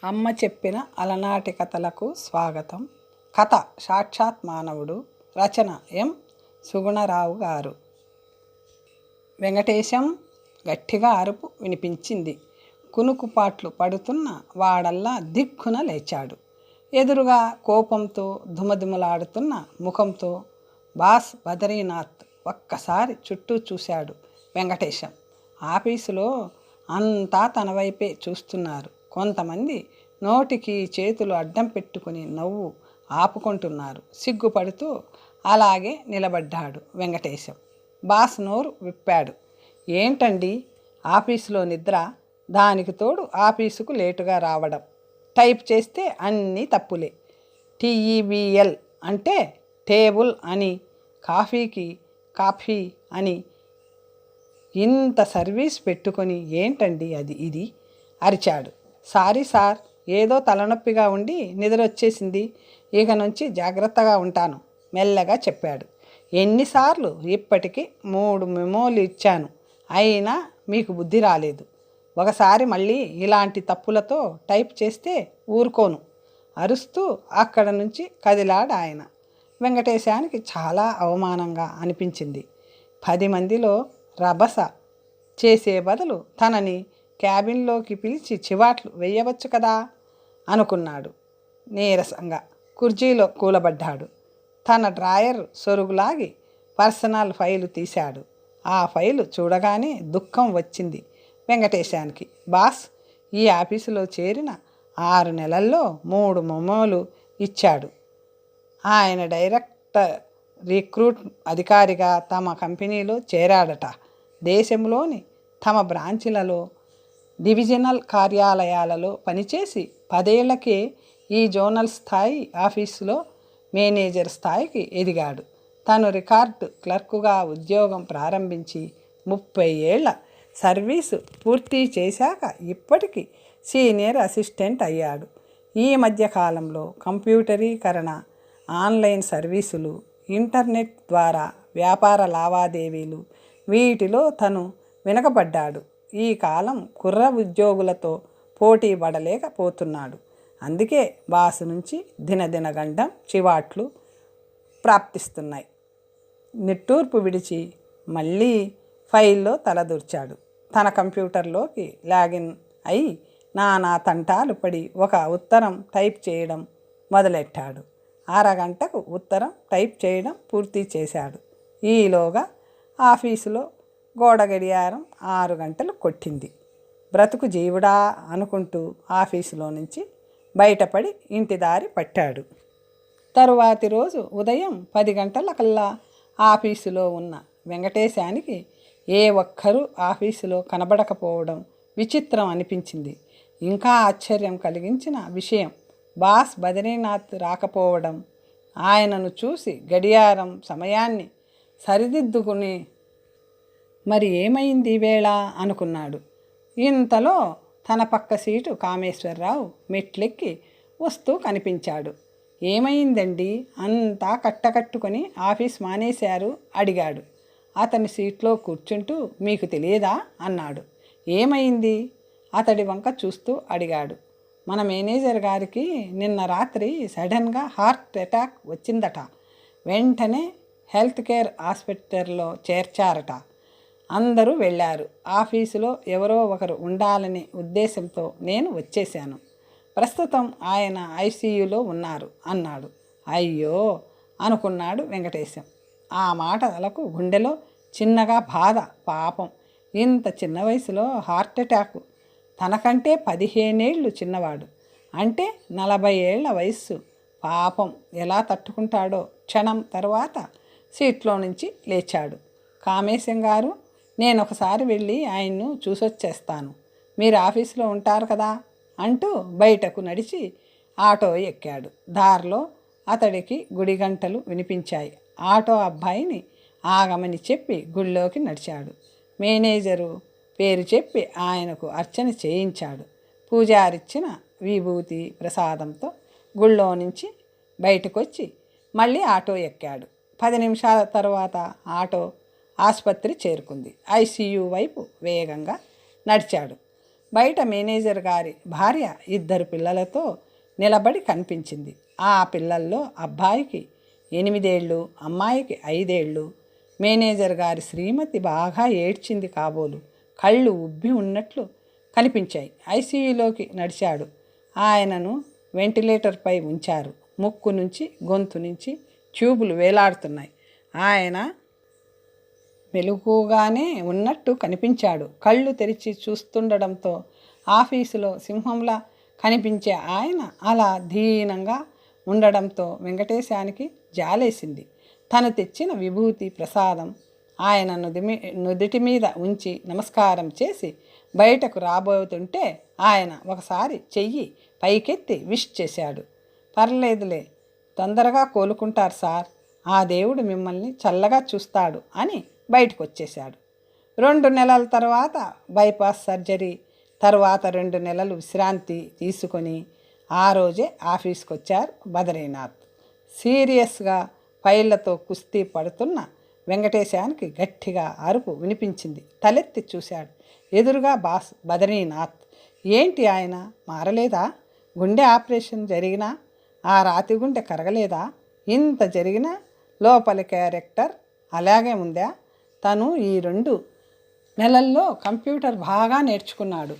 అమ్మ చెప్పిన అలనాటి కథలకు స్వాగతం. కథ సాక్షాత్ మానవుడు. రచన ఎం సుగుణరావు గారు. వెంకటేశం గట్టిగా అరుపు వినిపించింది. కునుకుపాట్లు పడుతున్న వాడల్లా దిక్కున లేచాడు. ఎదురుగా కోపంతో దుమదుమలాడుతున్న ముఖంతో బాస్ బదరీనాథ్ ఒక్కసారి చుట్టూ చూశాడు. వెంకటేశం ఆఫీసులో అంతా తన వైపే చూస్తున్నారు. కొంతమంది నోటికి చేతులు అడ్డం పెట్టుకుని నవ్వు ఆపుకుంటున్నారు. సిగ్గుపడుతూ అలాగే నిలబడ్డాడు వెంకటేశం. బాస్ నోరు విప్పాడు. ఏంటండి ఆఫీసులో నిద్ర? దానికి తోడు ఆఫీసుకు లేటుగా రావడం. టైప్ చేస్తే అన్నీ తప్పులే. TEBL అంటే టేబుల్ అని, కాఫీకి కాఫీ అని. ఇంత సర్వీస్ పెట్టుకొని ఏంటండి ఇది అరిచాడు. సారీ సార్, ఏదో తలనొప్పిగా ఉండి నిద్ర వచ్చేసింది. ఇక నుంచి జాగ్రత్తగా ఉంటాను మెల్లగా చెప్పాడు. ఎన్నిసార్లు? ఇప్పటికీ 3 మెమోలు ఇచ్చాను, అయినా మీకు బుద్ధి రాలేదు. ఒకసారి మళ్ళీ ఇలాంటి తప్పులతో టైప్ చేస్తే ఊరుకోను అరుస్తూ అక్కడ నుంచి కదిలాడు ఆయన. వెంకటేశానికి చాలా అవమానంగా అనిపించింది. 10 మందిలో రభస చేసే బదులు తనని క్యాబిన్లోకి పిలిచి చివాట్లు వేయవచ్చు కదా అనుకున్నాడు. నీరసంగా కుర్చీలో కూలబడ్డాడు. తన డ్రాయర్ సొరుగులాగి పర్సనల్ ఫైలు తీశాడు. ఆ ఫైలు చూడగానే దుఃఖం వచ్చింది వెంకటేశానికి. బాస్ ఈ ఆఫీసులో చేరిన 6 నెలల్లో 3 మెమోలు ఇచ్చాడు. ఆయన డైరెక్టర్ రిక్రూట్ అధికారిగా తమ కంపెనీలో చేరాడట. దేశంలోని తమ బ్రాంచీలలో డివిజనల్ కార్యాలయాలలో పనిచేసి 10 ఏళ్లకే ఈ జోనల్ స్థాయి ఆఫీసులో మేనేజర్ స్థాయికి ఎదిగాడు. తను రికార్డు క్లర్కుగా ఉద్యోగం ప్రారంభించి 30 ఏళ్ల సర్వీసు పూర్తి చేశాక ఇప్పటికీ సీనియర్ అసిస్టెంట్ అయ్యాడు. ఈ మధ్యకాలంలో కంప్యూటరీకరణ, ఆన్లైన్ సర్వీసులు, ఇంటర్నెట్ ద్వారా వ్యాపార లావాదేవీలు, వీటిలో తను వెనుకబడ్డాడు. ఈ కాలం కుర్ర ఉద్యోగులతో పోటీ పడలేకపోతున్నాడు. అందుకే బాసు నుంచి దినదినగండం చివాట్లు ప్రాప్తిస్తున్నాయి. నిట్టూర్పు విడిచి మళ్ళీ ఫైల్లో తలదూర్చాడు. తన కంప్యూటర్లోకి లాగిన్ అయి నానా తంటాలు పడి ఒక ఉత్తరం టైప్ చేయడం మొదలెట్టాడు. అరగంటకు ఉత్తరం టైప్ చేయడం పూర్తి చేశాడు. ఈలోగా ఆఫీసులో గోడ గడియారం 6 గంటలు కొట్టింది. బ్రతుకు జీవుడా అనుకుంటూ ఆఫీసులో నుంచి బయటపడి ఇంటి దారి పట్టాడు. తరువాతి రోజు ఉదయం 10 గంటలకల్లా ఆఫీసులో ఉన్న వెంకటేశానికి ఏ ఒక్కరూ ఆఫీసులో కనబడకపోవడం విచిత్రం అనిపించింది. ఇంకా ఆశ్చర్యం కలిగించిన విషయం బాస్ బదరీనాథ్ రాకపోవడం. ఆయనను చూసి గడియారం సమయాన్ని సరిదిద్దుకుని మరి ఏమైంది వేళ అనుకున్నాడు. ఇంతలో తన పక్క సీటు కామేశ్వరరావు మెట్లెక్కి వస్తూ కనిపించాడు. ఏమైందండి, అంతా కట్టకట్టుకొని ఆఫీస్ మానేశారు అడిగాడు. అతని సీట్లో కూర్చుంటూ మీకు తెలియదా అన్నాడు. ఏమైంది అతడి వంక చూస్తూ అడిగాడు. మన మేనేజర్ గారికి నిన్న రాత్రి సడన్గా హార్ట్ అటాక్ వచ్చిందట. వెంటనే హెల్త్ కేర్ హాస్పిటల్లో చేర్చారట. అందరూ వెళ్ళారు. ఆఫీసులో ఎవరో ఒకరు ఉండాలనే ఉద్దేశంతో నేను వచ్చేశాను. ప్రస్తుతం ఆయన ICUలో ఉన్నారు అన్నాడు. అయ్యో అనుకున్నాడు వెంకటేశం. ఆ మాటలకు గుండెలో చిన్నగా బాధ. పాపం, ఇంత చిన్న వయసులో హార్ట్ అటాక్. తనకంటే 15 ఏళ్ళు చిన్నవాడు. అంటే 40 ఏళ్ల వయస్సు. పాపం ఎలా తట్టుకుంటాడో. క్షణం తర్వాత సీట్లో నుంచి లేచాడు. కామేశం గారు, నేను ఒకసారి వెళ్ళి ఆయన్ను చూసొచ్చేస్తాను, మీరు ఆఫీసులో ఉంటారు కదా అంటూ బయటకు నడిచి ఆటో ఎక్కాడు. దారిలో అతడికి గుడి గంటలు వినిపించాయి. ఆటో అబ్బాయిని ఆగమని చెప్పి గుడిలోకి నడిచాడు. మేనేజరు పేరు చెప్పి ఆయనకు అర్చన చేయించాడు. పూజారిచ్చిన విభూతి ప్రసాదంతో గుళ్ళో నుంచి బయటకొచ్చి మళ్ళీ ఆటో ఎక్కాడు. 10 నిమిషాల తర్వాత ఆటో ఆసుపత్రి చేరుకుంది. ICU వైపు వేగంగా నడిచాడు. బయట మేనేజర్ గారి భార్య 2 పిల్లలతో నిలబడి కనిపించింది. ఆ పిల్లల్లో అబ్బాయికి 8 ఏళ్ళు, అమ్మాయికి 5 ఏళ్ళు. మేనేజర్ గారి శ్రీమతి బాగా ఏడ్చింది కాబోలు. కళ్ళు ఉబ్బి ఉన్నట్లు కనిపించాయి. ఐసీయూలోకి నడిచాడు. ఆయనను వెంటిలేటర్పై ఉంచారు. ముక్కు నుంచి గొంతు నుంచి ట్యూబులు వేలాడుతున్నాయి. ఆయన మెలకుగానే ఉన్నట్టు కనిపించాడు. కళ్ళు తెరిచి చూస్తుండడంతో ఆఫీసులో సింహంలా కనిపించే ఆయన అలా దీనంగా ఉండడంతో వెంకటేశానికి జాలేసింది. తను తెచ్చిన విభూతి ప్రసాదం ఆయన నుదిటి మీద ఉంచి నమస్కారం చేసి బయటకు రాబోతుంటే ఆయన ఒకసారి చెయ్యి పైకెత్తి విష్ చేశాడు. పర్లేదులే, తొందరగా కోలుకుంటారు సార్, ఆ దేవుడు మిమ్మల్ని చల్లగా చూస్తాడు అని బయటకు వచ్చేశాడు. 2 నెలల తర్వాత బైపాస్ సర్జరీ తర్వాత 2 నెలలు విశ్రాంతి తీసుకొని ఆ రోజే ఆఫీస్కి వచ్చారు బద్రీనాథ్. సీరియస్గా ఫైళ్లతో కుస్తీ పడుతున్న వెంకటేశానికి గట్టిగా అరుపు వినిపించింది. తలెత్తి చూశాడు. ఎదురుగా బాస్ బద్రీనాథ్. ఏంటి ఆయన మారలేదా? గుండె ఆపరేషన్ జరిగినా ఆ రాతి గుండె కరగలేదా? ఇంత జరిగినా లోపలి క్యారెక్టర్ అలాగే ఉందా? తను ఈ 2 నెలల్లో కంప్యూటర్ బాగా నేర్చుకున్నాడు.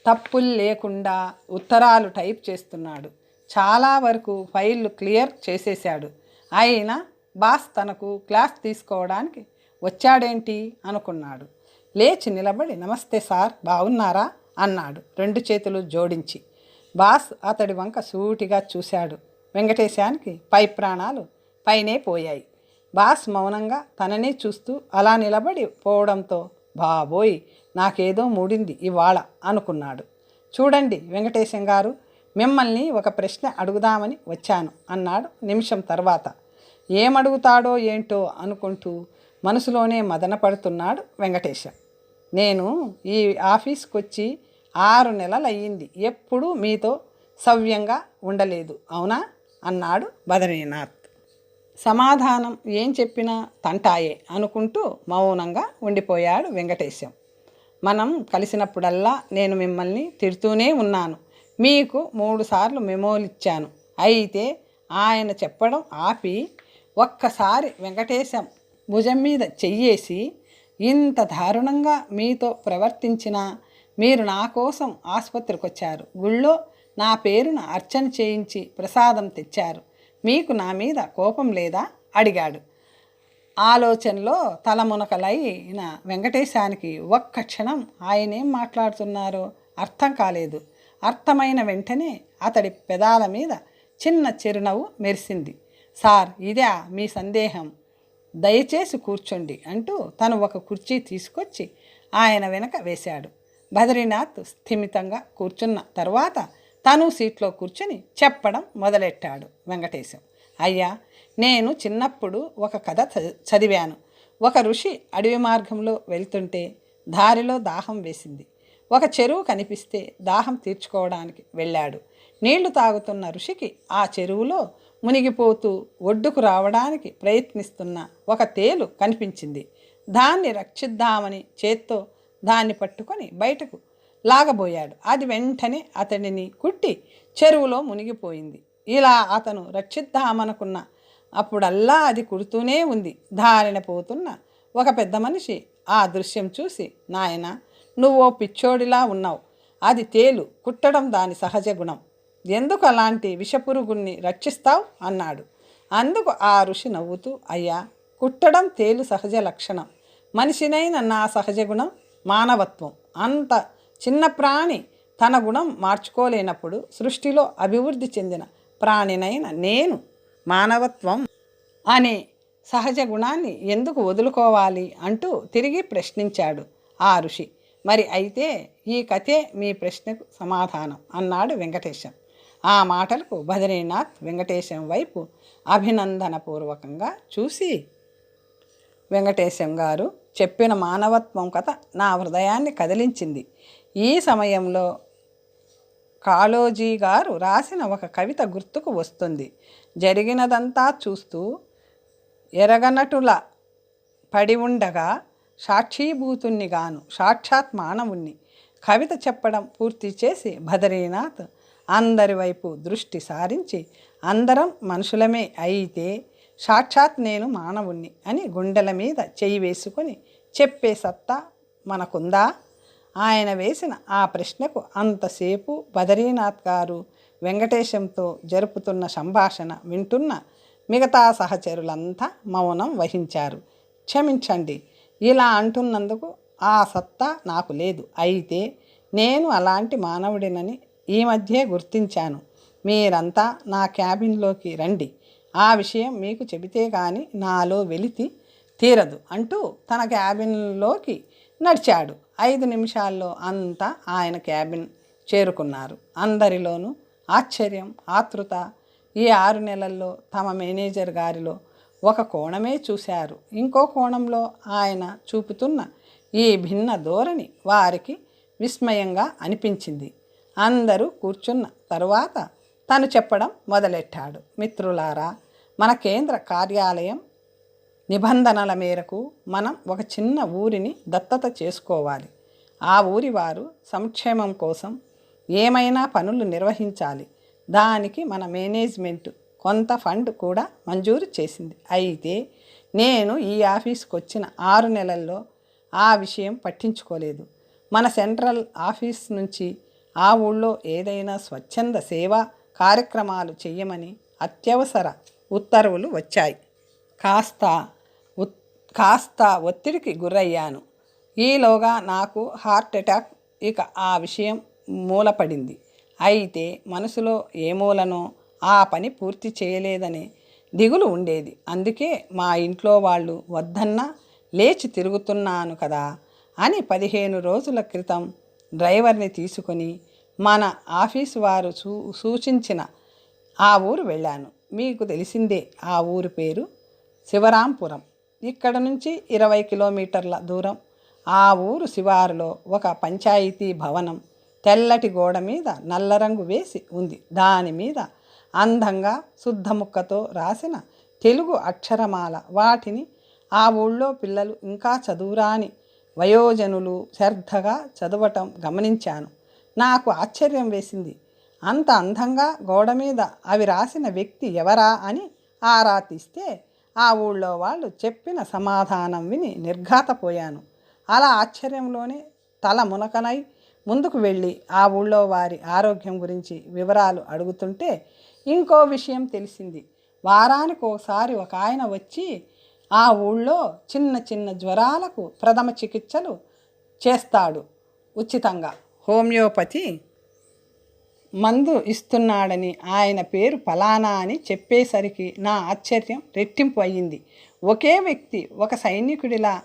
తప్పులు లేకుండా ఉత్తరాలు టైప్ చేస్తున్నాడు. చాలా వరకు ఫైళ్ళు క్లియర్ చేసేశాడు. అయినా బాస్ తనకు క్లాస్ తీసుకోవడానికి వచ్చాడేంటి అనుకున్నాడు. లేచి నిలబడి నమస్తే సార్, బాగున్నారా అన్నాడు 2 చేతులు జోడించి. బాస్ అతడి వంక సూటిగా చూశాడు. వెంకటేశానికి పై ప్రాణాలు పైనే పోయాయి. బాస్ మౌనంగా తననే చూస్తూ అలా నిలబడి పోవడంతో బాబోయ్, నాకేదో మూడింది ఇవాళ అనుకున్నాడు. చూడండి వెంకటేశం గారు, మిమ్మల్ని ఒక ప్రశ్న అడుగుదామని వచ్చాను అన్నాడు నిమిషం తర్వాత. ఏమడుగుతాడో ఏంటో అనుకుంటూ మనసులోనే మదన పడుతున్నాడు వెంకటేశం. నేను ఈ ఆఫీస్కి వచ్చి 6 నెలలు అయ్యింది. ఎప్పుడూ మీతో సవ్యంగా ఉండలేదు అవునా అన్నాడు బద్రీనాథ్. సమాధానం ఏం చెప్పినా తంటాయే అనుకుంటూ మౌనంగా ఉండిపోయాడు వెంకటేశం. మనం కలిసినప్పుడల్లా నేను మిమ్మల్ని తిడుతూనే ఉన్నాను. మీకు 3 సార్లు మెమోలు ఇచ్చాను. అయితే ఆయన చెప్పడం ఆపి ఒక్కసారి వెంకటేశం భుజం మీద చెయ్యేసి, ఇంత దారుణంగా మీతో ప్రవర్తించినా మీరు నా కోసం ఆసుపత్రికి వచ్చారు. గుళ్ళో నా పేరున అర్చన చేయించి ప్రసాదం తెచ్చారు. మీకు నా మీద కోపం లేదా అడిగాడు. ఆలోచనలో తలమునకలైన వెంకటేశానికి ఒక్క క్షణం ఆయనేం మాట్లాడుతున్నారో అర్థం కాలేదు. అర్థమైన వెంటనే అతడి పెదాల మీద చిన్న చిరునవ్వు మెరిసింది. సార్, ఇదే మీ సందేహం, దయచేసి కూర్చోండి అంటూ తను ఒక కుర్చీ తీసుకొచ్చి ఆయన వెనక వేశాడు. బద్రీనాథ్ స్థిమితంగా కూర్చున్న తర్వాత తను సీట్లో కూర్చొని చెప్పడం మొదలెట్టాడు. వెంకటేశం, అయ్యా, నేను చిన్నప్పుడు ఒక కథ చదివాను. ఒక ఋషి అడవి మార్గంలో వెళ్తుంటే దారిలో దాహం వేసింది. ఒక చెరువు కనిపిస్తే దాహం తీర్చుకోవడానికి వెళ్ళాడు. నీళ్లు తాగుతున్న ఋషికి ఆ చెరువులో మునిగిపోతూ ఒడ్డుకు రావడానికి ప్రయత్నిస్తున్న ఒక తేలు కనిపించింది. దాన్ని రక్షిద్దామని చేత్తో దాన్ని పట్టుకొని బయటకు లాగబోయాడు. అది వెంటనే అతడిని కుట్టి చెరువులో మునిగిపోయింది. ఇలా అతను రక్షిద్దామనుకున్న అప్పుడల్లా అది కుడుతూనే ఉంది. దారిన పోతున్న ఒక పెద్ద మనిషి ఆ దృశ్యం చూసి, నాయనా, నువ్వో పిచ్చోడిలా ఉన్నావు. అది తేలు, కుట్టడం దాని సహజ గుణం. ఎందుకు అలాంటి విషపురుగుణ్ణి రక్షిస్తావు అన్నాడు. అందుకు ఆ ఋషి నవ్వుతూ, అయ్యా, కుట్టడం తేలు సహజ లక్షణం. మనిషినైన నా సహజ గుణం మానవత్వం. అంత చిన్న ప్రాణి తన గుణం మార్చుకోలేనప్పుడు సృష్టిలో అభివృద్ధి చెందిన ప్రాణినైన నేను మానవత్వం అనే సహజ గుణాన్ని ఎందుకు వదులుకోవాలి అంటూ తిరిగి ప్రశ్నించాడు ఆ ఋషి. మరి అయితే ఈ కథే మీ ప్రశ్నకు సమాధానం అన్నాడు వెంకటేశం. ఆ మాటలకు బద్రీనాథ్ వెంకటేశం వైపు అభినందనపూర్వకంగా చూసి, వెంకటేశం గారు చెప్పిన మానవత్వం కథ నా హృదయాన్ని కదిలించింది. ఈ సమయంలో కాళోజీ గారు రాసిన ఒక కవిత గుర్తుకు వస్తుంది. జరిగినదంతా చూస్తూ ఎరగనటుల పడి ఉండగా సాక్షీభూతుణ్ణి గాను సాక్షాత్ మానవుణ్ణి కవిత చెప్పడం పూర్తి చేసి బదరీనాథ్ అందరి వైపు దృష్టి సారించి, అందరం మనుషులమే అయితే సాక్షాత్ నేను మానవుణ్ణి అని గుండెల మీద చెయ్యి వేసుకొని చెప్పే సత్తా మనకుందా? ఆయన వేసిన ఆ ప్రశ్నకు అంతసేపు బదరీనాథ్ గారు వెంకటేశంతో జరుపుతున్న సంభాషణ వింటున్న మిగతా సహచరులంతా మౌనం వహించారు. క్షమించండి, ఇలా అంటున్నందుకు ఆ సత్తా నాకు లేదు. అయితే నేను అలాంటి మానవుడినని ఈ మధ్యే గుర్తించాను. మీరంతా నా క్యాబిన్లోకి రండి, ఆ విషయం మీకు చెబితే కానీ నాలో వెలితి తీరదు అంటూ తన క్యాబిన్లోకి నడిచాడు. 5 నిమిషాల్లో అంతా ఆయన క్యాబిన్ చేరుకున్నారు. అందరిలోనూ ఆశ్చర్యం, ఆతృత. ఈ 6 నెలల్లో తమ మేనేజర్ గారిలో ఒక కోణమే చూశారు. ఇంకో కోణంలో ఆయన చూపుతున్న ఈ భిన్న ధోరణి వారికి విస్మయంగా అనిపించింది. అందరూ కూర్చున్న తరువాత తను చెప్పడం మొదలెట్టాడు. మిత్రులారా, మన కేంద్ర కార్యాలయం నిబంధనల మేరకు మనం ఒక చిన్న ఊరిని దత్తత చేసుకోవాలి. ఆ ఊరి వారు సంక్షేమం కోసం ఏమైనా పనులు నిర్వహించాలి. దానికి మన మేనేజ్మెంట్ కొంత ఫండ్ కూడా మంజూరు చేసింది. అయితే నేను ఈ ఆఫీస్కి వచ్చిన 6 నెలల్లో ఆ విషయం పట్టించుకోలేదు. మన సెంట్రల్ ఆఫీస్ నుంచి ఆ ఊళ్ళో ఏదైనా స్వచ్ఛంద సేవా కార్యక్రమాలు చెయ్యమని అత్యవసర ఉత్తర్వులు వచ్చాయి. కాస్త ఒత్తిడికి గురయ్యాను. ఈలోగా నాకు హార్ట్ అటాక్. ఇక ఆ విషయం మూలపడింది. అయితే మనసులో ఏ మూలనో ఆ పని పూర్తి చేయలేదనే దిగులు ఉండేది. అందుకే మా ఇంట్లో వాళ్ళు వద్దన్నా లేచి తిరుగుతున్నాను కదా అని 15 రోజుల క్రితం డ్రైవర్ని తీసుకొని మన ఆఫీసు వారు సూచించిన ఆ ఊరు వెళ్ళాను. మీకు తెలిసిందే, ఆ ఊరు పేరు శివరాంపురం. ఇక్కడ నుంచి 20 కిలోమీటర్ల దూరం. ఆ ఊరు శివారులో ఒక పంచాయతీ భవనం తెల్లటి గోడ మీద నల్ల రంగు వేసి ఉంది. దాని మీద అందంగా శుద్ధ ముక్కతో రాసిన తెలుగు అక్షరమాల. వాటిని ఆ ఊళ్ళో పిల్లలు, ఇంకా చదువురాని వయోజనులు శ్రద్ధగా చదవటం గమనించాను. నాకు ఆశ్చర్యం వేసింది. అంత అందంగా గోడ మీద అవి రాసిన వ్యక్తి ఎవరా అని ఆరా తీస్తే ఆ ఊళ్ళో వాళ్ళు చెప్పిన సమాధానం విని నిర్ఘాతపోయాను. అలా ఆశ్చర్యంలోనే తల మునకనై ముందుకు వెళ్ళి ఆ ఊళ్ళో వారి ఆరోగ్యం గురించి వివరాలు అడుగుతుంటే ఇంకో విషయం తెలిసింది. వారానికి ఒకసారి ఒక ఆయన వచ్చి ఆ ఊళ్ళో చిన్న చిన్న జ్వరాలకు ప్రథమ చికిత్సలు చేస్తాడు ఉచితంగా. హోమియోపతి మందు ఇస్తున్నాడని, ఆయన పేరు ఫలానా అని చెప్పేసరికి నా ఆశ్చర్యం రెట్టింపు అయ్యింది. ఒకే వ్యక్తి ఒక సైనికుడిలా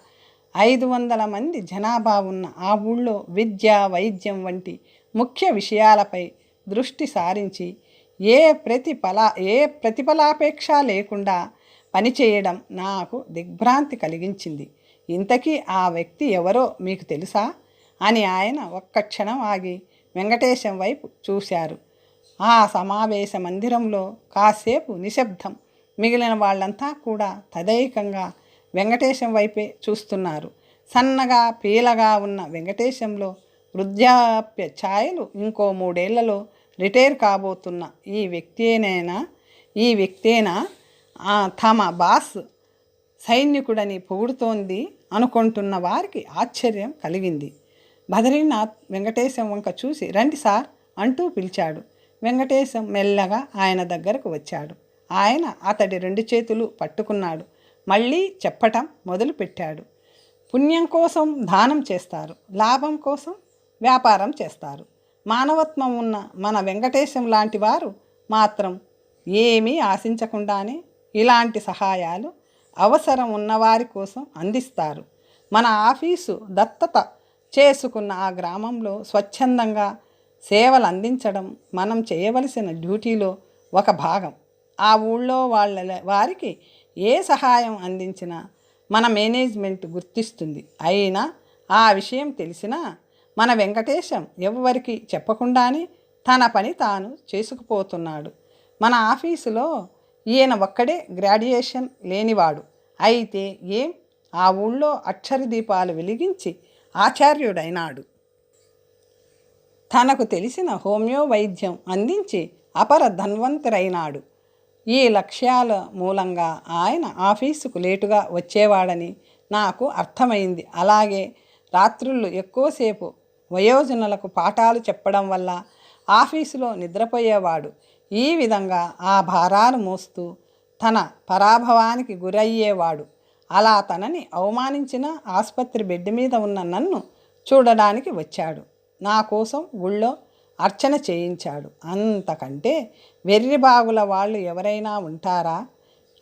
500 మంది జనాభా ఉన్న ఆ ఊళ్ళో విద్య, వైద్యం వంటి ముఖ్య విషయాలపై దృష్టి సారించి ఏ ప్రతిఫలాపేక్ష లేకుండా పనిచేయడం నాకు దిగ్భ్రాంతి కలిగించింది. ఇంతకీ ఆ వ్యక్తి ఎవరో మీకు తెలుసా అని ఆయన ఒక్క క్షణం ఆగి వెంకటేశం వైపు చూశారు. ఆ సమావేశ మందిరంలో కాసేపు నిశ్శబ్దం. మిగిలిన వాళ్ళంతా కూడా తదేకంగా వెంకటేశం వైపే చూస్తున్నారు. సన్నగా పీలగా ఉన్న వెంకటేశంలో వృద్ధాప్య ఛాయలు. ఇంకో 3 ఏళ్లలో రిటైర్ కాబోతున్న ఈ వ్యక్తేనా తమ బాస్ సైనికుడని పొగుడుతోంది అనుకుంటున్న వారికి ఆశ్చర్యం కలిగింది. బదరీనాథ్ వెంకటేశం వంక చూసి రండి సార్ అంటూ పిలిచాడు. వెంకటేశం మెల్లగా ఆయన దగ్గరకు వచ్చాడు. ఆయన అతడి 2 చేతులు పట్టుకున్నాడు. మళ్ళీ చెప్పటం మొదలుపెట్టాడు. పుణ్యం కోసం దానం చేస్తారు, లాభం కోసం వ్యాపారం చేస్తారు. మానవత్వం ఉన్న మన వెంకటేశం లాంటి వారు మాత్రం ఏమీ ఆశించకుండానే ఇలాంటి సహాయాలు అవసరం ఉన్నవారి కోసం అందిస్తారు. మన ఆఫీసు దత్తత చేసుకున్న ఆ గ్రామంలో స్వచ్ఛందంగా సేవలు అందించడం మనం చేయవలసిన డ్యూటీలో ఒక భాగం. ఆ ఊళ్ళో వారికి ఏ సహాయం అందించినా మన మేనేజ్మెంట్ గుర్తిస్తుంది. అయినా ఆ విషయం తెలిసినా మన వెంకటేశం ఎవరికి చెప్పకుండానే తన పని తాను చేసుకుపోతున్నాడు. మన ఆఫీసులో ఈయన ఒక్కడే గ్రాడ్యుయేషన్ లేనివాడు. అయితే ఆ ఊళ్ళో అక్షర దీపాలు వెలిగించి ఆచార్యుడైనాడు. తనకు తెలిసిన హోమియో వైద్యం అందించి అపర ధన్వంతురైనాడు. ఈ లక్ష్యాల మూలంగా ఆయన ఆఫీసుకు లేటుగా వచ్చేవాడని నాకు అర్థమైంది. అలాగే రాత్రుళ్ళు ఎక్కువసేపు వయోజనులకు పాఠాలు చెప్పడం వల్ల ఆఫీసులో నిద్రపోయేవాడు. ఈ విధంగా ఆ భారాలు మోస్తూ తన పరాభవానికి గురయ్యేవాడు. అలా తనని అవమానించిన ఆసుపత్రి బెడ్ మీద ఉన్న నన్ను చూడడానికి వచ్చాడు. నా కోసం గుళ్ళో అర్చన చేయించాడు. అంతకంటే వెర్రిబాగుల వాళ్ళు ఎవరైనా ఉంటారా?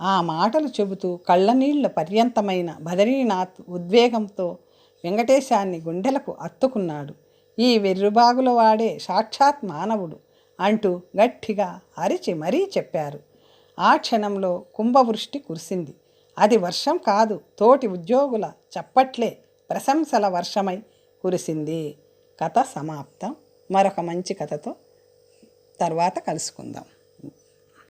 ఆ మాటలు చెబుతూ కళ్ళనీళ్ల పర్యంతమైన బదరీనాథ్ ఉద్వేగంతో వెంకటేశాన్ని గుండెలకు అత్తుకున్నాడు. ఈ వెర్రిబాగుల వాడే సాక్షాత్ మానవుడు అంటూ గట్టిగా అరిచి మరీ చెప్పారు. ఆ క్షణంలో కుంభవృష్టి కురిసింది. అది వర్షం కాదు, తోటి ఉద్యోగుల చప్పట్లే ప్రశంసల వర్షమై కురిసింది. కథ సమాప్తం. మరొక మంచి కథతో తర్వాత కలుసుకుందాం.